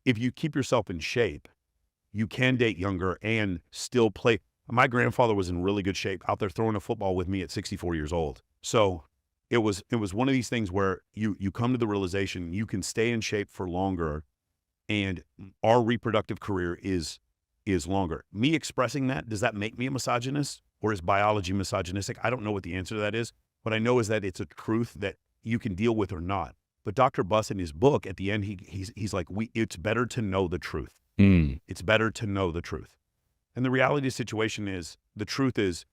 if you keep yourself in shape, you can date younger and still play. My grandfather was in really good shape, out there throwing a football with me at 64 years old. So it was one of these things where you come to the realization you can stay in shape for longer, and our reproductive career is longer. Me expressing that, does that make me a misogynist, or is biology misogynistic? I don't know what the answer to that is. What I know is that it's a truth that you can deal with or not. But Dr. Buss, in his book, at the end, he's like, it's better to know the truth. It's better to know the truth. And the reality of the situation is, the truth is,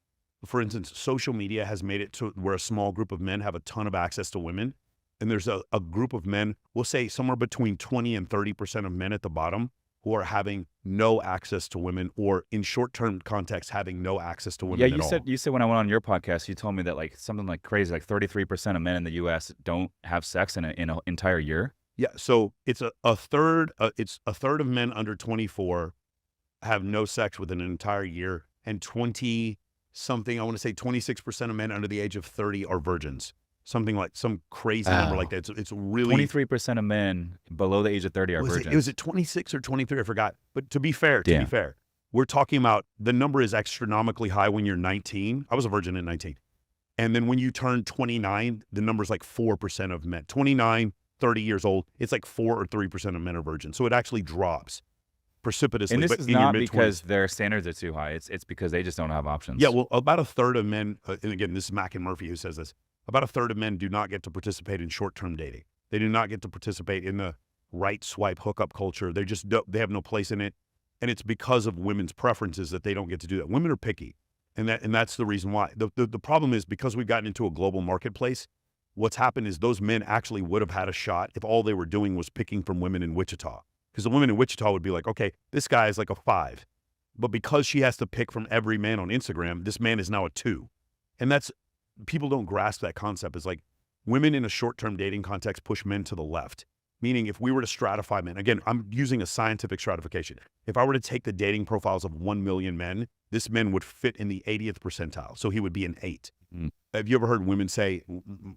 for instance, social media has made it to where a small group of men have a ton of access to women. And there's a group of men, we'll say somewhere between 20 and 30% of men at the bottom, who are having no access to women, or in short-term context, having no access to women at all. You said when I went on your podcast, you told me that like something like crazy, like 33% of men in the U.S. don't have sex in an entire year. Yeah, so it's a third of men under 24 have no sex within an entire year, and 20-something, I want to say 26% of men under the age of 30 are virgins. Something like some crazy number like that. It's really 23% of men below the age of 30 are virgins. Was it 26 or 23? I forgot. But to be fair, we're talking about the number is astronomically high when you're 19. I was a virgin at 19. And then when you turn 29, the number's like 4% of men. 29, 30 years old, it's like 4 or 3% of men are virgins. So it actually drops precipitously. And this is not because their standards are too high. It's because they just don't have options. Yeah, well, about a third of men, and again, this is Mack and Murphy who says this, about a third of men do not get to participate in short-term dating. They do not get to participate in the right swipe hookup culture. They just don't, they have no place in it. And it's because of women's preferences that they don't get to do that. Women are picky. And that's the reason why. The problem is, because we've gotten into a global marketplace, what's happened is those men actually would have had a shot if all they were doing was picking from women in Wichita. Because the women in Wichita would be like, okay, this guy is like a 5. But because she has to pick from every man on Instagram, this man is now a 2. And people don't grasp that concept. It's like women in a short-term dating context push men to the left. Meaning, if we were to stratify men, again, I'm using a scientific stratification. If I were to take the dating profiles of 1 million men, this man would fit in the 80th percentile. So he would be an 8. Have you ever heard women say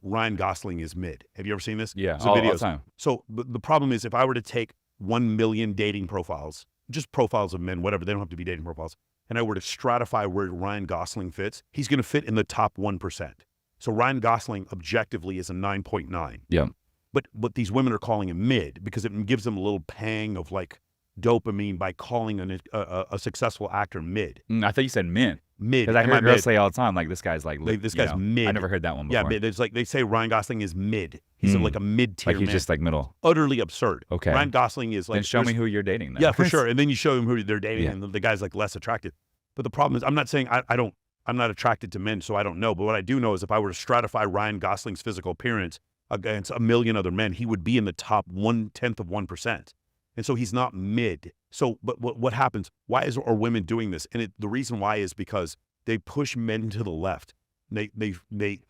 Ryan Gosling is mid? Have you ever seen this? Yeah, all the time. So the problem is, if I were to take 1 million dating profiles, just profiles of men, whatever, they don't have to be dating profiles, and I were to stratify where Ryan Gosling fits, he's going to fit in the top 1%. So Ryan Gosling objectively is a 9.9. Yeah. But these women are calling him mid because it gives them a little pang of like dopamine by calling a successful actor mid. I thought you said mid. Mid. Because I hear girls say all the time, like, this guy's like this guy's mid. I never heard that one before. Yeah, mid. It's like they say Ryan Gosling is mid. He's like a mid-tier Like he's man. just like middle. Utterly absurd. Okay. Ryan Gosling is like... Then show me who you're dating then. Yeah, for sure. And then you show him who they're dating, and the guy's like less attractive. But the problem is, I'm not saying I'm not attracted to men, so I don't know. But what I do know is, if I were to stratify Ryan Gosling's physical appearance against a million other men, he would be in the top 1/10 of 1%. And so he's not mid. So, but what happens? Why are women doing this? And the reason why is because they push men to the left. A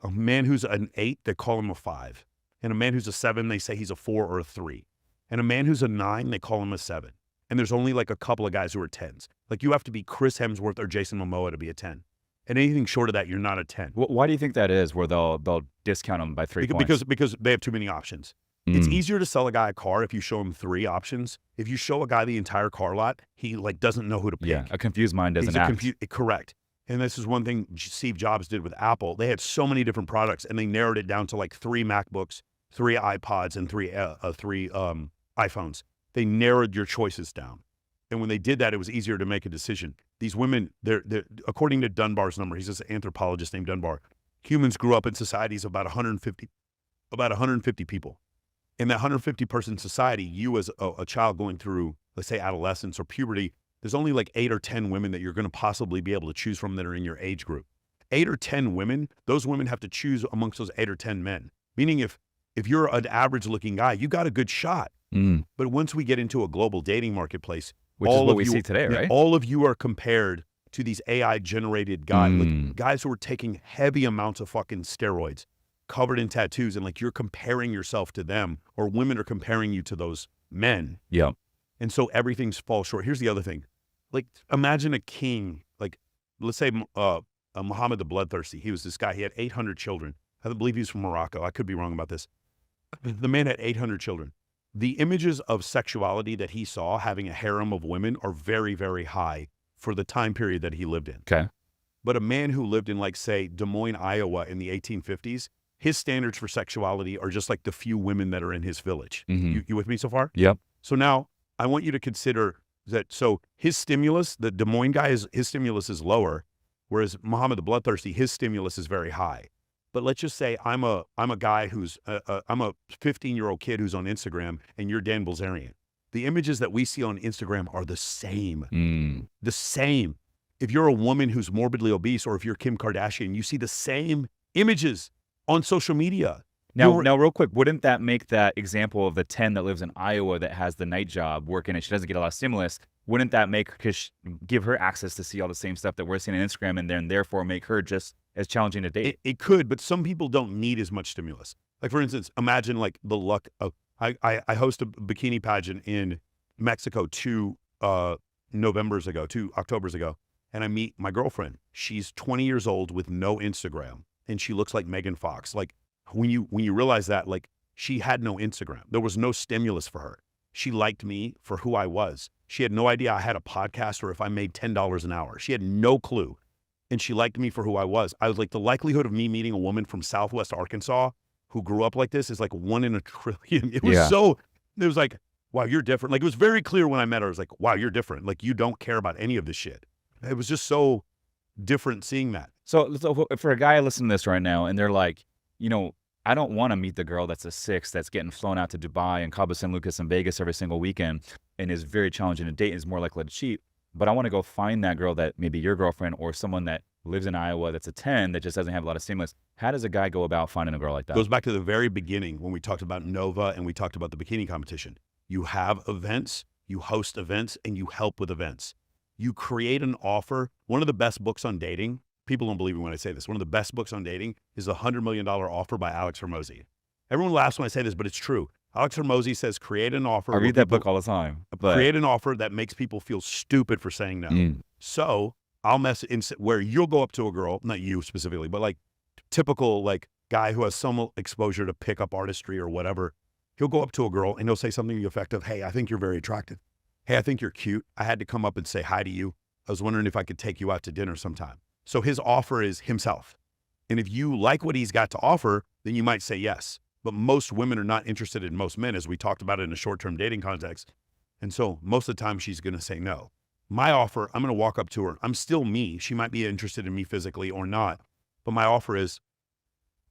man who's an 8, they call him a 5. And a man who's a 7, they say he's a 4 or a 3. And a man who's a 9, they call him a 7. And there's only like a couple of guys who are 10s. Like, you have to be Chris Hemsworth or Jason Momoa to be a 10. And anything short of that, you're not a 10. Why do you think that is, where they'll discount them by 3 points? Because they have too many options. It's easier to sell a guy a car if you show him 3 options. If you show a guy the entire car lot, he like doesn't know who to pick. Yeah, a confused mind doesn't act. Correct. And this is one thing Steve Jobs did with Apple. They had so many different products, and they narrowed it down to like 3 MacBooks, 3 iPods, and 3 iPhones. They narrowed your choices down. And when they did that, it was easier to make a decision. These women, they're according to Dunbar's number, he's this anthropologist named Dunbar, humans grew up in societies of about 150 people. In that 150-person society, you as a child going through, let's say, adolescence or puberty, there's only like 8 or 10 women that you're going to possibly be able to choose from that are in your age group. 8 or 10 women, those women have to choose amongst those 8 or 10 men. Meaning if you're an average-looking guy, you got a good shot. But once we get into a global dating marketplace, which is what we see today, right? All of you are compared to these AI-generated guys, like guys who are taking heavy amounts of fucking steroids, covered in tattoos, and like you're comparing yourself to them, or women are comparing you to those men. Yeah. And so everything falls short. Here's the other thing. Like, imagine a king, like, let's say Muhammad the Bloodthirsty. He was this guy. He had 800 children. I believe he was from Morocco. I could be wrong about this. The man had 800 children. the images of sexuality that he saw having a harem of women are very, very high for the time period that he lived in. Okay. But a man who lived in, like, say, Des Moines, Iowa in the 1850s, his standards for sexuality are just like the few women that are in his village. Mm-hmm. You with me so far? Yep. So now I want you to consider that. So his stimulus, the Des Moines guy, his stimulus is lower, whereas Muhammad the Bloodthirsty, his stimulus is very high. But let's just say I'm a guy who's I'm a 15-year-old kid who's on Instagram, and you're Dan Bilzerian. The images that we see on Instagram are the same. The same. If you're a woman who's morbidly obese, or if you're Kim Kardashian, you see the same images on social media. Now, real quick, wouldn't that make that example of the 10 that lives in Iowa that has the night job working and she doesn't get a lot of stimulus, wouldn't that give her access to see all the same stuff that we're seeing on Instagram, and then therefore make her just as challenging to date? It could, but some people don't need as much stimulus. Like, for instance, imagine like the luck of, I host a bikini pageant in Mexico 2 Octobers ago. And I meet my girlfriend. She's 20 years old with no Instagram, and she looks like Megan Fox. Like, when you realize that, like, she had no Instagram. There was no stimulus for her. She liked me for who I was. She had no idea I had a podcast or if I made $10 an hour. She had no clue. And she liked me for who I was. I was like, the likelihood of me meeting a woman from Southwest Arkansas who grew up like this is like 1 in a trillion. It was like, wow, you're different. Like, it was very clear when I met her. I was like, wow, you're different. Like, you don't care about any of this shit. It was just so different seeing that. So for a guy listening to this right now, and they're like, I don't want to meet the girl that's a 6 that's getting flown out to Dubai and Cabo San Lucas and Vegas every single weekend and is very challenging to date and is more likely to cheat. But I want to go find that girl that maybe your girlfriend or someone that lives in Iowa that's a 10 that just doesn't have a lot of stimulus. How does a guy go about finding a girl like that? Goes back to the very beginning when we talked about Nova and we talked about the bikini competition. You have events, you host events, and you help with events. You create an offer. One of the best books on dating, people don't believe me when I say this, one of the best books on dating is the $100 Million Offer by Alex Hormozy. Everyone laughs when I say this, but it's true. Alex Hormozy says, create an offer. I read that book all the time. But create an offer that makes people feel stupid for saying no. So I'll message where you'll go up to a girl, not you specifically, but like typical like guy who has some exposure to pickup artistry or whatever. He'll go up to a girl and he'll say something to the effect of, hey, I think you're very attractive. Hey, I think you're cute. I had to come up and say hi to you. I was wondering if I could take you out to dinner sometime. So his offer is himself. And if you like what he's got to offer, then you might say yes. But most women are not interested in most men, as we talked about in a short-term dating context. And so most of the time she's going to say no. My offer, I'm going to walk up to her. I'm still me. She might be interested in me physically or not. But my offer is,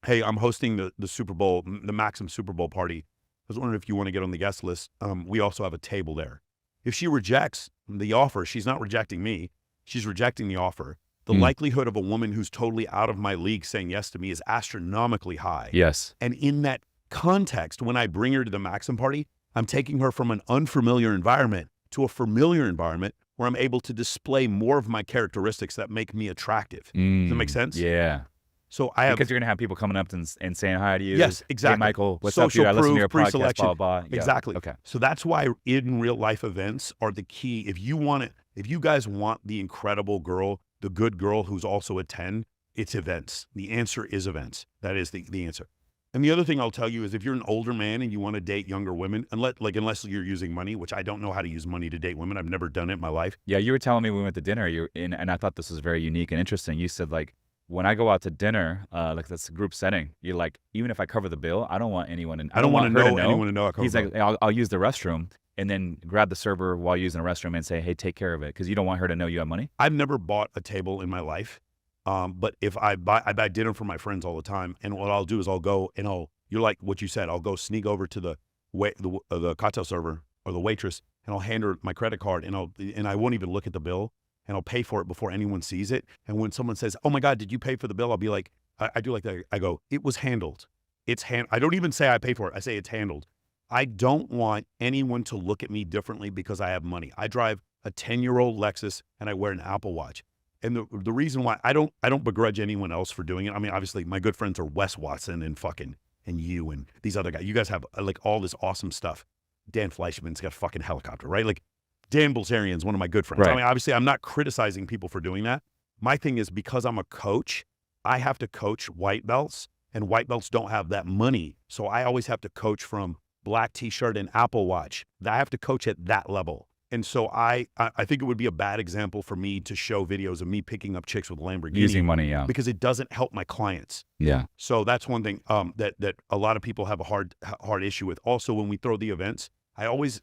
hey, I'm hosting the Super Bowl, the Maxim Super Bowl party. I was wondering if you want to get on the guest list. We also have a table there. If she rejects the offer, she's not rejecting me. She's rejecting the offer. The likelihood of a woman who's totally out of my league saying yes to me is astronomically high. Yes. And in that context, when I bring her to the Maxim party, I'm taking her from an unfamiliar environment to a familiar environment where I'm able to display more of my characteristics that make me attractive. Does that make sense? Yeah. So I have, because you're going to have people coming up and saying hi to you. Yes, exactly. Hey, Michael, what's Social up, dude? I listen to your proof, podcast, pre-selection. blah, blah, blah. Yeah. Exactly. Okay. So that's why in real life events are the key. If you guys want the incredible girl, the good girl who's also a 10, it's events. The answer is events. That is the answer. And the other thing I'll tell you is if you're an older man and you want to date younger women, unless you're using money, which I don't know how to use money to date women. I've never done it in my life. Yeah, you were telling me when we went to dinner, and I thought this was very unique and interesting. You said, like, when I go out to dinner, like that's a group setting, you're like, even if I cover the bill, I don't want anyone to, I don't want anyone to know I cover He's the like, bill. I'll use the restroom and then grab the server while using the restroom and say, hey, take care of it. Because you don't want her to know you have money. I've never bought a table in my life. But if I buy dinner for my friends all the time. And what I'll do is I'll go and you're like what you said, I'll go sneak over to the cocktail server or the waitress and I'll hand her my credit card and I won't even look at the bill and I'll pay for it before anyone sees it. And when someone says, oh my God, did you pay for the bill? I'll be like, I do like that. I go, it was handled. I don't even say I pay for it. I say it's handled. I don't want anyone to look at me differently because I have money. I drive a 10-year-old Lexus and I wear an Apple Watch. And the reason why I don't begrudge anyone else for doing it. I mean, obviously my good friends are Wes Watson and you and these other guys. You guys have like all this awesome stuff. Dan Fleischman's got a fucking helicopter, right? Like Dan Bilzerian's one of my good friends. Right. I mean, obviously I'm not criticizing people for doing that. My thing is because I'm a coach, I have to coach white belts and white belts don't have that money. So I always have to coach from black t-shirt and Apple Watch. I have to coach at that level. And so I think it would be a bad example for me to show videos of me picking up chicks with Lamborghini. Using money, yeah. Because it doesn't help my clients. Yeah. So that's one thing that a lot of people have a hard issue with. Also, when we throw the events,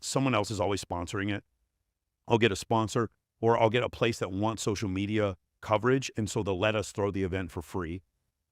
someone else is always sponsoring it. I'll get a sponsor, or I'll get a place that wants social media coverage, and so they'll let us throw the event for free.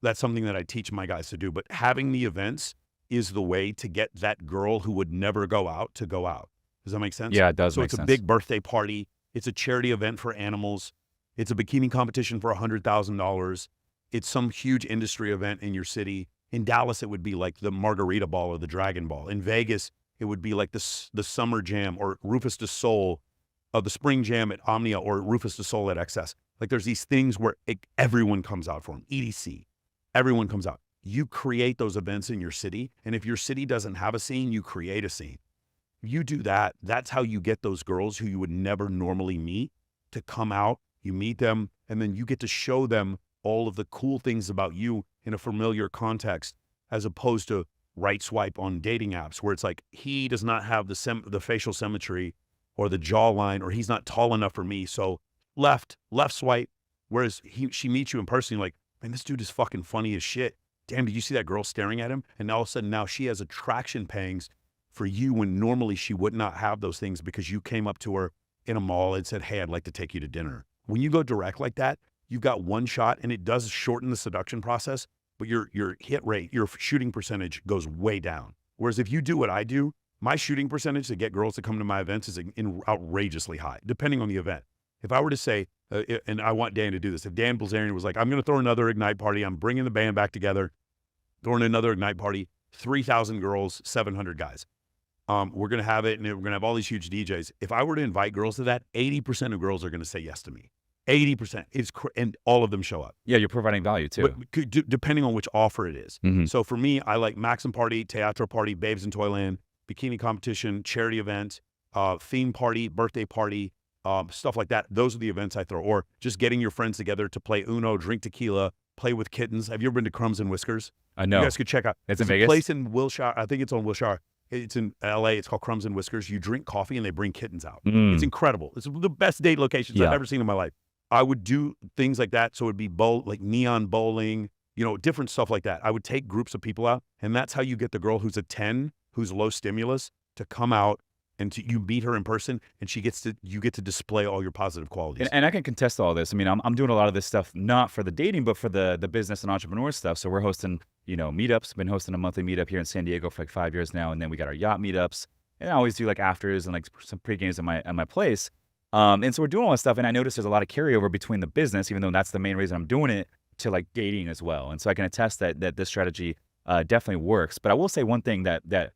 That's something that I teach my guys to do. But having the events is the way to get that girl who would never go out to go out. Does that make sense? Yeah, it does So make it's a sense. big birthday party. It's a charity event for animals. It's a bikini competition for $100,000. It's some huge industry event in your city. In Dallas, it would be like the Margarita Ball or the Dragon Ball. In Vegas, it would be like the Summer Jam or Rufus du Sol, the Spring Jam at Omnia, or Rufus du Sol at XS. Like there's these things where everyone comes out for them. EDC, everyone comes out. You create those events in your city. And if your city doesn't have a scene, you create a scene. You do that, that's how you get those girls who you would never normally meet to come out. You meet them, and then you get to show them all of the cool things about you in a familiar context, as opposed to right swipe on dating apps where it's like, he does not have the facial symmetry or the jawline, or he's not tall enough for me. So left swipe. Whereas she meets you in person, you're like, man, this dude is fucking funny as shit. Damn, did you see that girl staring at him? And all of a sudden now she has attraction pangs for you when normally she would not have those things, because you came up to her in a mall and said, hey, I'd like to take you to dinner. When you go direct like that, you've got one shot, and it does shorten the seduction process, but your hit rate, your shooting percentage goes way down. Whereas if you do what I do, my shooting percentage to get girls to come to my events is outrageously high, depending on the event. If I were to say, and I want Dan to do this, if Dan Blazarian was like, I'm going to throw another Ignite party, I'm bringing the band back together, throwing another Ignite party, 3,000 girls, 700 guys. We're going to have it, and we're going to have all these huge DJs. If I were to invite girls to that, 80% of girls are going to say yes to me. 80%. And all of them show up. Yeah, you're providing value too. But depending on which offer it is. Mm-hmm. So for me, I like Maxim Party, Teatro Party, Babes in Toyland, bikini competition, charity event, theme party, birthday party, stuff like that. Those are the events I throw. Or just getting your friends together to play Uno, drink tequila, play with kittens. Have you ever been to Crumbs and Whiskers? I know. You guys could check out. It's in There's Vegas? a place in Wilshire. I think it's on Wilshire. It's in LA. It's called Crumbs and Whiskers. You drink coffee and they bring kittens out. It's incredible. It's the best date locations I've ever seen in my life. I would do things like that. So it'd be like neon bowling, different stuff like that. I would take groups of people out, and that's how you get the girl who's a 10, who's low stimulus, to come out, and you meet her in person, and you get to display all your positive qualities. And I can contest all this. I mean, I'm doing a lot of this stuff, not for the dating, but for the business and entrepreneur stuff. So we're hosting, meetups. Been hosting a monthly meetup here in San Diego for like 5 years now. And then we got our yacht meetups, and I always do like afters and like some pre-games at my place. And so we're doing all this stuff. And I noticed there's a lot of carryover between the business, even though that's the main reason I'm doing it, to like dating as well. And so I can attest that this strategy definitely works. But I will say one thing that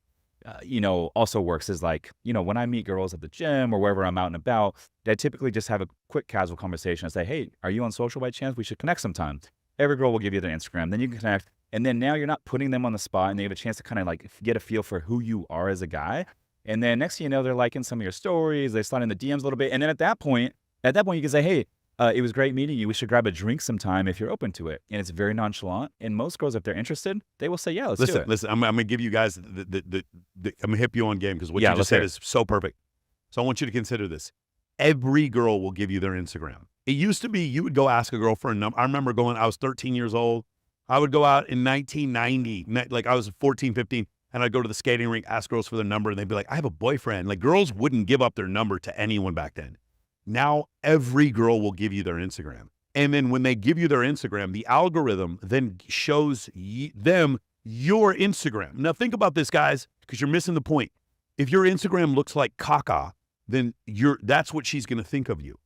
also works is like, when I meet girls at the gym or wherever I'm out and about, I typically just have a quick casual conversation and say, hey, are you on social by chance? We should connect sometime. Every girl will give you their Instagram. Then you can connect. And then now you're not putting them on the spot, and they have a chance to kind of like get a feel for who you are as a guy. And then next thing you know, they're liking some of your stories. They slide in the DMs a little bit. And then at that point, you can say, hey, it was great meeting you. We should grab a drink sometime if you're open to it. And it's very nonchalant. And most girls, if they're interested, they will say, yeah, let's do it. Listen, I'm going to give you guys I'm going to hip you on game, because what you just said is so perfect. So I want you to consider this. Every girl will give you their Instagram. It used to be you would go ask a girl for a number. I remember I was 13 years old. I would go out in 1990, like I was 14, 15, and I'd go to the skating rink, ask girls for their number, and they'd be like, I have a boyfriend. Like, girls wouldn't give up their number to anyone back then. Now, every girl will give you their Instagram. And then when they give you their Instagram, the algorithm then shows them your Instagram. Now, think about this, guys, because you're missing the point. If your Instagram looks like caca, then that's what she's going to think of you.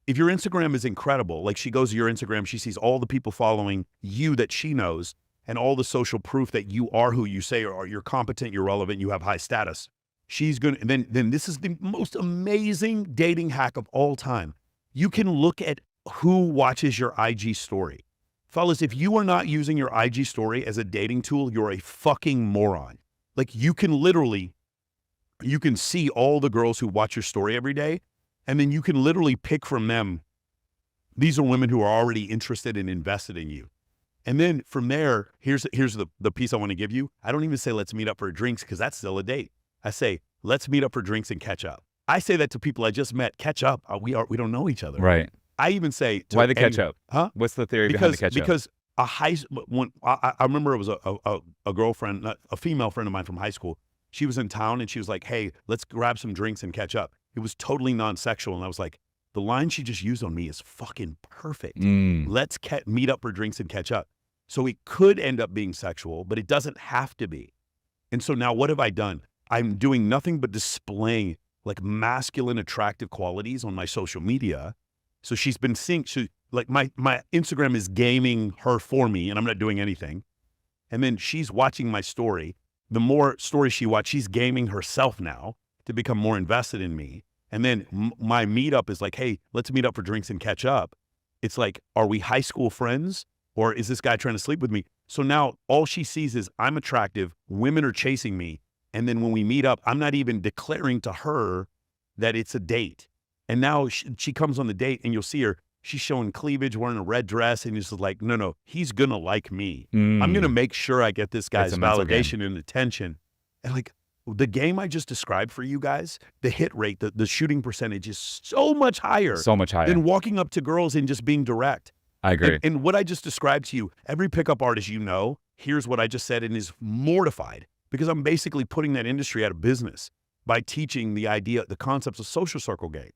If your Instagram is incredible, like she goes to your Instagram, she sees all the people following you that she knows and all the social proof that you are who you say are. You're competent, you're relevant, you have high status. She's going to, then this is the most amazing dating hack of all time. You can look at who watches your IG story. Fellas, if you are not using your IG story as a dating tool, you're a fucking moron. Like, you can see all the girls who watch your story every day, and then you can literally pick from them. These are women who are already interested and invested in you. And then from there, here's the piece I want to give you. I don't even say let's meet up for drinks, because that's still a date. I say, let's meet up for drinks and catch up. I say that to people I just met. Catch up. We don't know each other. Right. I even say to Why the catch up? Huh? What's the theory behind the catch up? Because when I remember it was a girlfriend, a female friend of mine from high school. She was in town and she was like, hey, let's grab some drinks and catch up. It was totally non-sexual. And I was like, the line she just used on me is fucking perfect. Let's meet up for drinks and catch up. So it could end up being sexual, but it doesn't have to be. And so now what have I done? I'm doing nothing but displaying like masculine attractive qualities on my social media. So she's been seeing, like my Instagram is gaming her for me and I'm not doing anything. And then she's watching my story. The more stories she watches, she's gaming herself now to become more invested in me. And then my meetup is like, hey, let's meet up for drinks and catch up. It's like, are we high school friends or is this guy trying to sleep with me? So now all she sees is I'm attractive, women are chasing me. And then when we meet up, I'm not even declaring to her that it's a date. And now she comes on the date and you'll see her, she's showing cleavage, wearing a red dress. And it's like, no, he's going to like me. I'm going to make sure I get this guy's validation and attention. And like the game I just described for you guys, the hit rate, the shooting percentage is so much higher. So much higher. Than walking up to girls and just being direct. I agree. And what I just described to you, every pickup artist you know hears what I just said and is mortified because I'm basically putting that industry out of business by teaching the concepts of social circle game.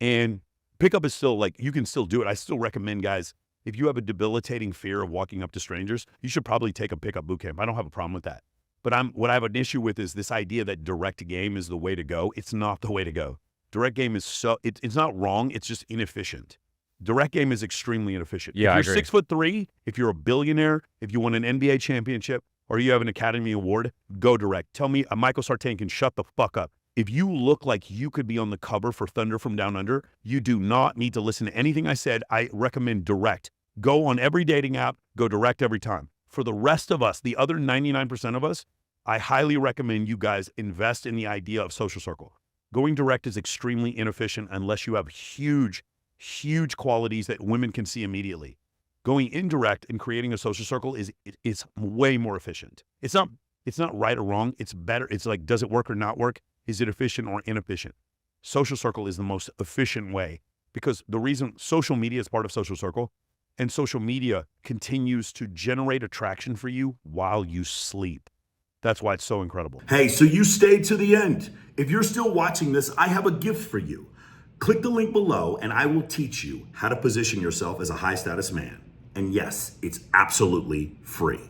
And pickup is still like, you can still do it. I still recommend guys, if you have a debilitating fear of walking up to strangers, you should probably take a pickup boot camp. I don't have a problem with that. But what I have an issue with is this idea that direct game is the way to go. It's not the way to go. Direct game is it's not wrong. It's just inefficient. Direct game is extremely inefficient. Yeah, if you're 6'3", if you're a billionaire, if you won an NBA championship, or you have an Academy Award, go direct. Tell me Michael Sartain can shut the fuck up. If you look like you could be on the cover for Thunder from Down Under, you do not need to listen to anything I said. I recommend direct. Go on every dating app, go direct every time. For the rest of us, the other 99% of us, I highly recommend you guys invest in the idea of social circle. Going direct is extremely inefficient unless you have huge qualities that women can see immediately. Going indirect and creating a social circle is way more efficient. It's not right or wrong. It's better. It's like, does it work or not work? Is it efficient or inefficient? Social circle is the most efficient way because the reason social media is part of social circle and social media continues to generate attraction for you while you sleep. That's why it's so incredible. Hey, so you stayed to the end. If you're still watching this, I have a gift for you. Click the link below and I will teach you how to position yourself as a high status man. And yes, it's absolutely free.